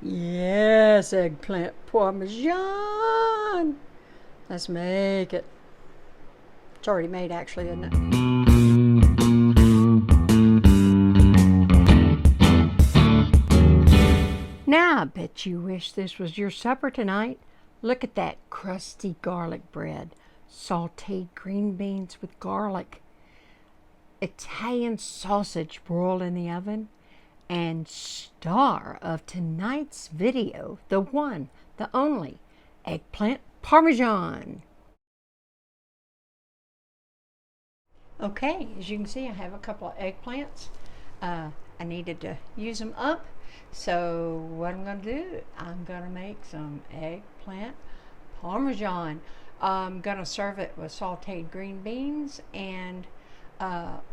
Yes, eggplant parmesan. Let's make it. It's already made, actually, isn't it? Now, I bet you wish this was your supper tonight. Look at that crusty garlic bread, sauteed green beans with garlic, Italian sausage broiled in the oven, and star of tonight's video, the one, the only, eggplant parmesan. Okay, as you can see, I have a couple of eggplants. I needed to use them up, so what I'm going to do, I'm going to make some eggplant parmesan. I'm going to serve it with sauteed green beans and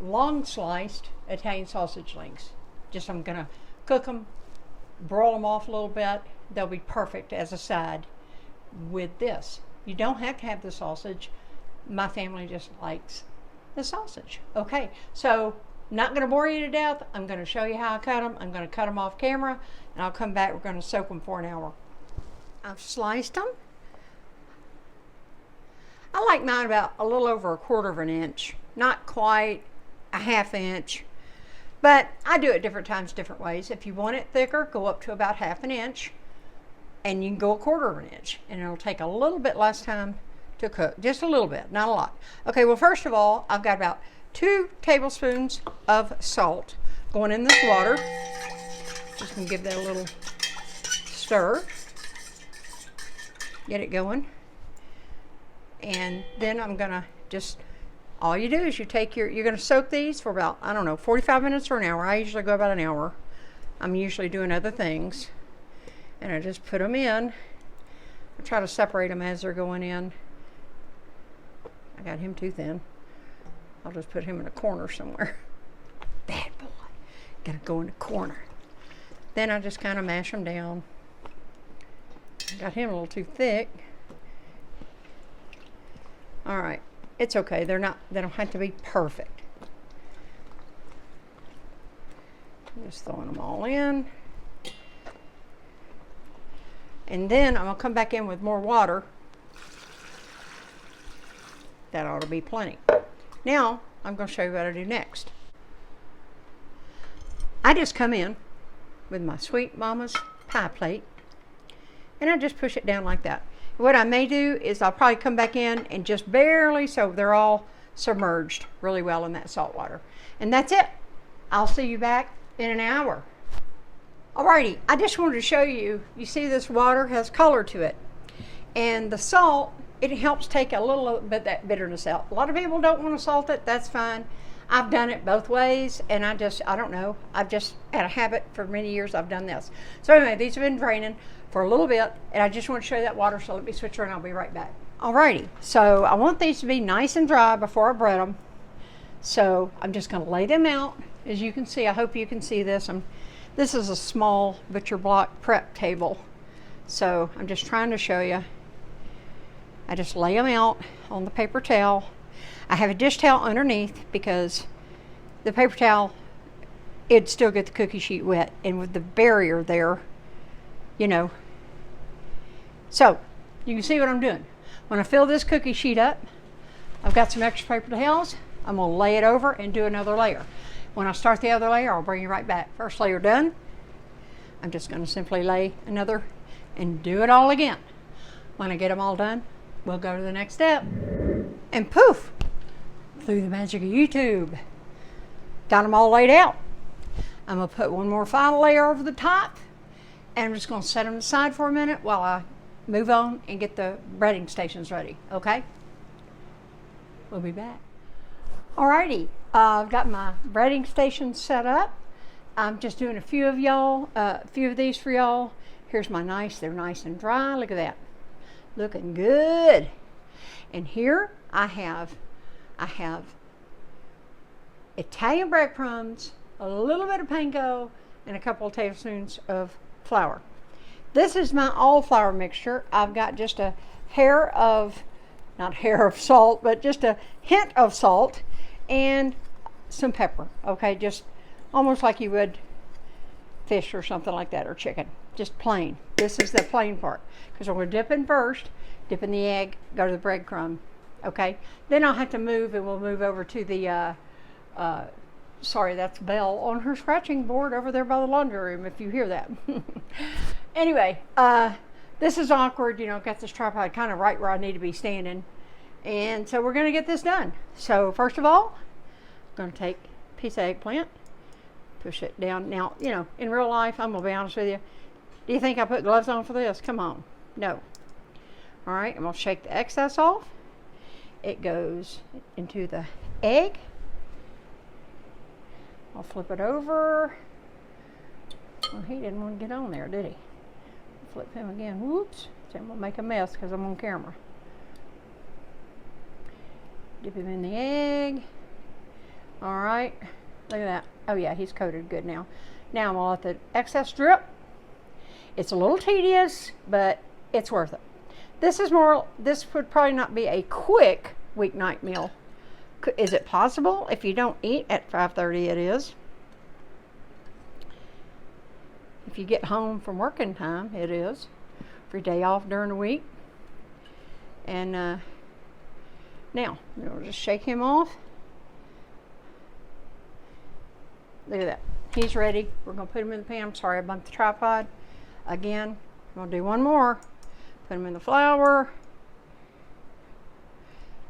long sliced Italian sausage links. I'm going to cook them, broil them off a little bit. They'll be perfect as a side with this. You don't have to have the sausage. My family just likes the sausage. Okay, so not going to bore you to death. I'm going to show you how I cut them. I'm going to cut them off camera, and I'll come back. We're going to soak them for an hour. I've sliced them. I like mine about a little over 1/4 of an inch, not quite a 1/2 inch, but I do it different times, different ways. If you want it thicker, go up to about 1/2 inch, and you can go 1/4 of an inch, and it'll take a little bit less time to cook, just a little bit, not a lot. Okay, well, first of all, I've got about 2 tablespoons of salt going in this water. Just gonna give that a little stir, get it going. And then I'm gonna all you do is you take you're gonna soak these for about, I don't know, 45 minutes or an hour. I usually go about an hour. I'm usually doing other things. And I just put them in. I try to separate them as they're going in. I got him too thin. I'll just put him in a corner somewhere. Bad boy. Gotta go in the corner. Then I just kind of mash them down. Got him a little too thick. All right, it's okay. They don't have to be perfect. Just throwing them all in. And then I'm gonna come back in with more water. That ought to be plenty. Now, I'm gonna show you what I do next. I just come in with my Sweet Mama's pie plate, and I just push it down like that. What I may do is I'll probably come back in and just barely, so they're all submerged really well in that salt water. And that's it. I'll see you back in an hour. Alrighty, I just wanted to show you, you see this water has color to it. And the salt, it helps take a little bit of that bitterness out. A lot of people don't want to salt it, that's fine. I've done it both ways, and I don't know. I've just had a habit for many years. I've done this. So anyway, these have been draining for a little bit, and I just want to show you that water, so let me switch her and I'll be right back. Alrighty, so I want these to be nice and dry before I bread them. So I'm just going to lay them out. As you can see, I hope you can see this. This is a small butcher block prep table. So I'm just trying to show you. I just lay them out on the paper towel. I have a dish towel underneath because the paper towel, it'd still get the cookie sheet wet. And with the barrier there, you know. So, you can see what I'm doing. When I fill this cookie sheet up, I've got some extra paper towels. I'm gonna lay it over and do another layer. When I start the other layer, I'll bring you right back. First layer done. I'm just gonna simply lay another and do it all again. When I get them all done, we'll go to the next step. And poof, through the magic of YouTube, got them all laid out. I'm gonna put one more final layer over the top, and I'm just gonna set them aside for a minute while I move on and get the breading stations ready, okay? We'll be back. Alrighty, I've got my breading stations set up. I'm just doing a few of these for y'all. Here's my they're nice and dry. Look at that, looking good. And here I have Italian breadcrumbs, a little bit of panko, and a couple of tablespoons of flour. This is my all flour mixture. I've got just a hair of, not hair of salt, but just a hint of salt and some pepper. Okay, just almost like you would fish or something like that, or chicken. just plain. This is the plain part. Because we're going to dip in first, dip in the egg, go to the breadcrumb. Okay? Then I'll have to move, and we'll move over to the, sorry, that's Belle on her scratching board over there by the laundry room, if you hear that. Anyway, this is awkward. You know, got this tripod kind of right where I need to be standing. And so we're going to get this done. So first of all, I'm going to take a piece of eggplant, push it down. Now, you know, in real life, I'm going to be honest with you. Do you think I put gloves on for this? Come on. No. All right, I'm going to shake the excess off. It goes into the egg. I'll flip it over. Well, he didn't want to get on there, did he? Flip him again. Whoops. So I'm going to make a mess because I'm on camera. Dip him in the egg. All right. Look at that. Oh, yeah, he's coated good now. Now I'm going to let the excess drip. It's a little tedious, but it's worth it. This would probably not be a quick weeknight meal. Is it possible? If you don't eat at 5:30, it is. If you get home from working time, it is. For your day off during the week. And now, we'll just shake him off. Look at that. He's ready. We're going to put him in the pan. I'm sorry, I bumped the tripod. Again, I'm going to do one more. Put him in the flour.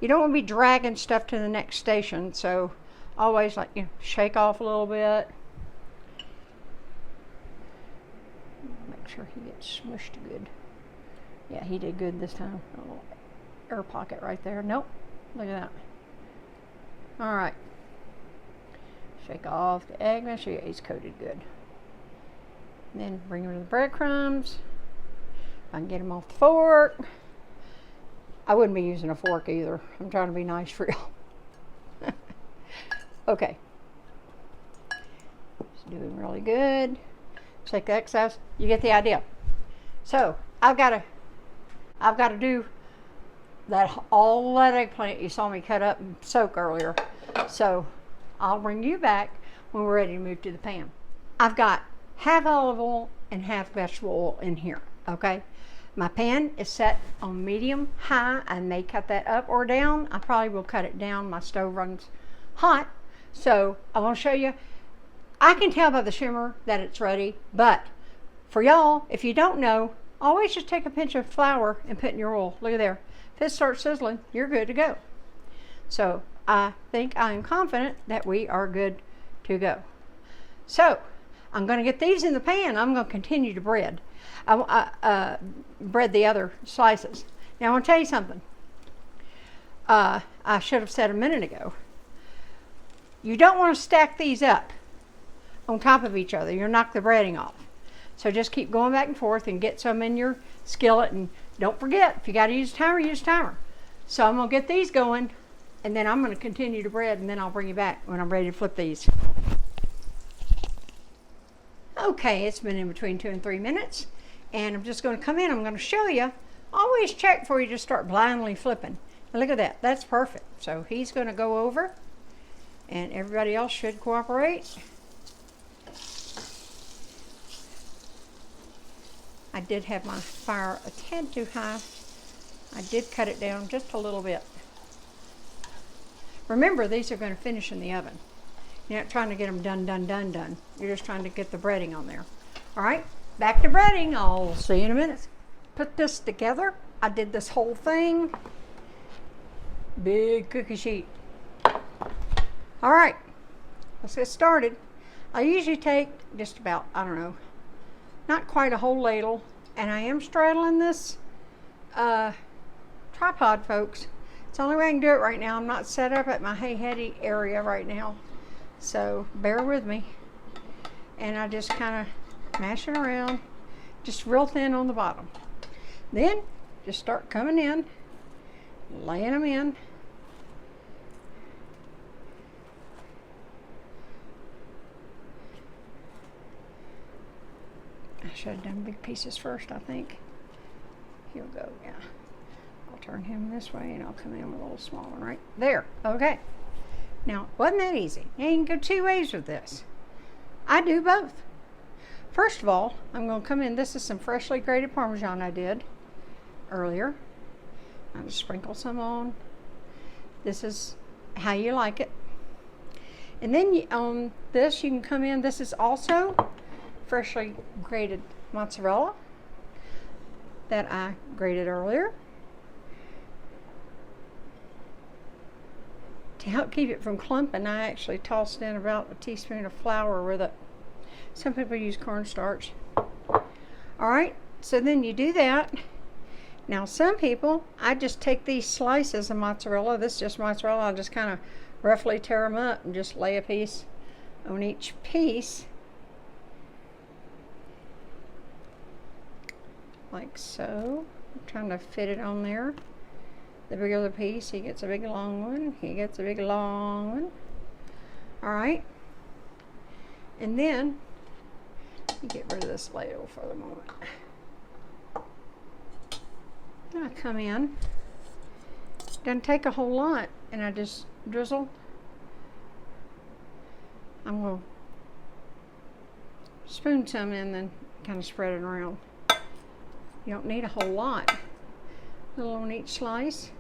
You don't want to be dragging stuff to the next station, so always, like, you know, shake off a little bit. Make sure he gets smushed good. Yeah, he did good this time. A little air pocket right there. Nope. Look at that. All right. Shake off the egg. Make sure he's coated good. And then bring him to the breadcrumbs. I can get him off the fork. I wouldn't be using a fork either. I'm trying to be nice for you. Okay. It's doing really good. Take the excess. You get the idea. So I've got to do all that eggplant you saw me cut up and soak earlier. So I'll bring you back when we're ready to move to the pan. I've got half olive oil and half vegetable oil in here. Okay. My pan is set on medium high. I may cut that up or down. I probably will cut it down. My stove runs hot. So I want to show you. I can tell by the shimmer that it's ready, but for y'all, if you don't know, always just take a pinch of flour and put in your oil. Look at there. If it starts sizzling, you're good to go. So I think I am confident that we are good to go. So I'm going to get these in the pan. I'm going to continue to bread. Bread the other slices. Now I want to tell you something. I should have said a minute ago. You don't want to stack these up on top of each other. You'll knock the breading off. So just keep going back and forth and get some in your skillet. And don't forget, if you got to use a timer, use a timer. So I'm going to get these going, and then I'm going to continue to bread, and then I'll bring you back when I'm ready to flip these. Okay, it's been in between 2 and 3 minutes. And I'm just going to come in. I'm going to show you. Always check before you just start blindly flipping. And look at that. That's perfect. So he's going to go over. And everybody else should cooperate. I did have my fire a tad too high. I did cut it down just a little bit. Remember, these are going to finish in the oven. You're not trying to get them done. You're just trying to get the breading on there. All right. Back to breading. I'll see you in a minute. Put this together. I did this whole thing. Big cookie sheet. All right, let's get started. I usually take just about, I don't know, not quite a whole ladle. And I am straddling this tripod, folks. It's the only way I can do it right now. I'm not set up at my hey heady area right now. So bear with me. And I just kind of mash it around, just real thin on the bottom. Then just start coming in, laying them in. I should have done big pieces first, I think. Here we go, yeah. I'll turn him this way and I'll come in with a little small one right there. Okay. Now, wasn't that easy? You can go 2 ways with this. I do both. First of all, I'm going to come in. This is some freshly grated Parmesan I did earlier. I'm going to sprinkle some on. This is how you like it. And then on this, you can come in. This is also freshly grated mozzarella that I grated earlier. To help keep it from clumping, I actually tossed in about a teaspoon of flour with it. Some people use cornstarch. Alright, so then you do that. Now some people, I just take these slices of mozzarella. This is just mozzarella. I'll just kind of roughly tear them up and just lay a piece on each piece. Like so. I'm trying to fit it on there. The bigger the piece, he gets a big long one. He gets a big long one. Alright. And then, you get rid of this ladle for the moment. Then I come in. Doesn't take a whole lot. And I just drizzle. I'm going to spoon some in, then kind of spread it around. You don't need a whole lot. A little on each slice.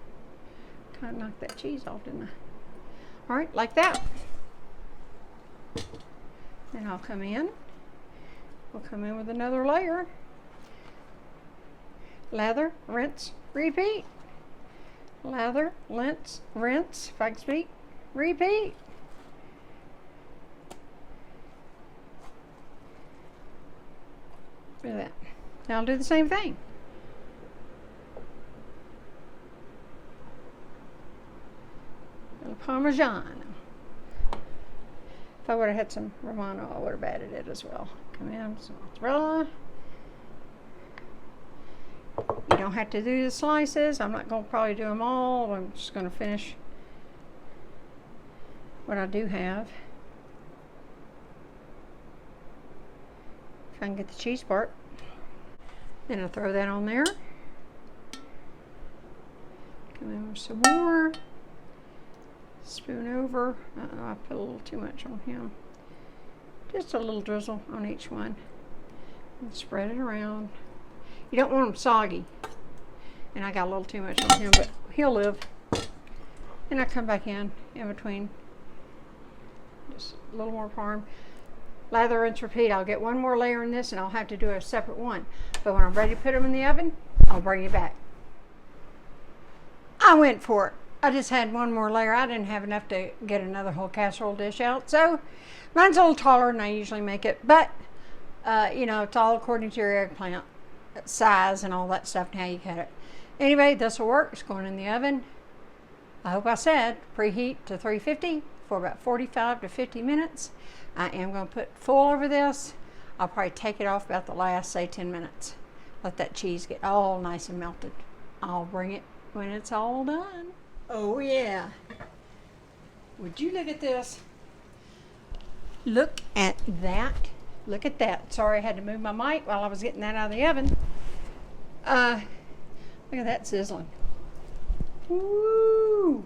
Kind of knock that cheese off, didn't I? Alright, like that. Then I'll come in. We'll come in with another layer. Lather, rinse, repeat. Lather, rinse, if I can speak, repeat. Look at that. Now I'll do the same thing. Parmesan. If I would have had some Romano, I would have added it as well. Come in, some mozzarella. You don't have to do the slices. I'm not going to probably do them all. I'm just going to finish what I do have. If I can get the cheese part. Then I'll throw that on there. Come in with some more. Spoon over. I put a little too much on him. Just a little drizzle on each one. And spread it around. You don't want them soggy. And I got a little too much on him, but he'll live. And I come back in between. Just a little more parm. Lather, rinse, repeat. I'll get one more layer in this and I'll have to do a separate one. But when I'm ready to put them in the oven, I'll bring you back. I went for it. I just had one more layer. I didn't have enough to get another whole casserole dish out. So mine's a little taller than I usually make it. But, you know, it's all according to your eggplant size and all that stuff and how you cut it. Anyway, this will work. It's going in the oven. I hope I said preheat to 350 for about 45 to 50 minutes. I am going to put full over this. I'll probably take it off about the last, say, 10 minutes. Let that cheese get all nice and melted. I'll bring it when it's all done. Oh yeah. Would you look at this? Look at that. Look at that. Sorry, I had to move my mic while I was getting that out of the oven. Look at that sizzling. Woo!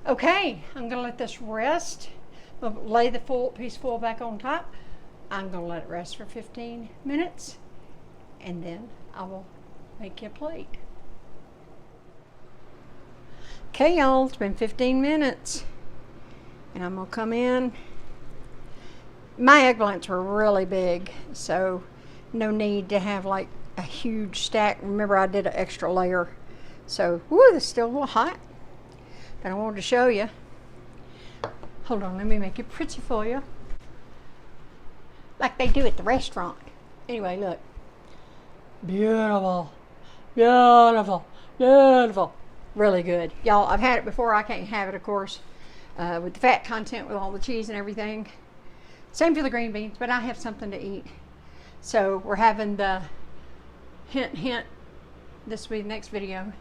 Okay, I'm gonna let this rest. I'll lay the piece full back on top. I'm gonna let it rest for 15 minutes and then I will make you a plate. Okay, y'all, it's been 15 minutes and I'm gonna come in. My eggplants were really big, so no need to have like a huge stack. Remember, I did an extra layer. So, woo, it's still a little hot, but I wanted to show you. Hold on, let me make it pretty for you. Like they do at the restaurant. Anyway, look. Beautiful, beautiful, beautiful. Really good. Y'all, I've had it before. I can't have it, of course, with the fat content, with all the cheese and everything. Same for the green beans, but I have something to eat. So we're having the hint, hint, this will be the next video,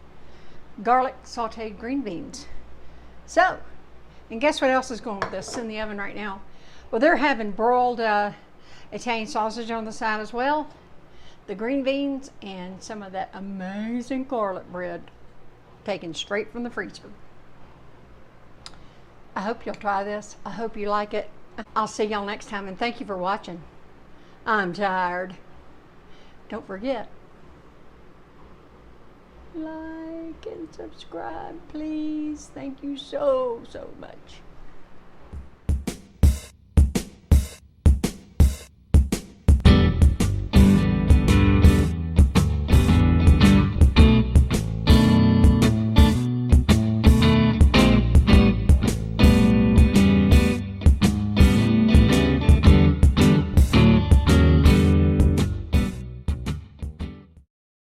garlic sauteed green beans. So, and guess what else is going with this? It's in the oven right now. Well, they're having broiled Italian sausage on the side as well, the green beans, and some of that amazing garlic bread taken straight from the freezer. I hope you'll try this. I hope you like it. I'll see y'all next time, and thank you for watching. I'm tired. Don't forget, like and subscribe, please. Thank you so much.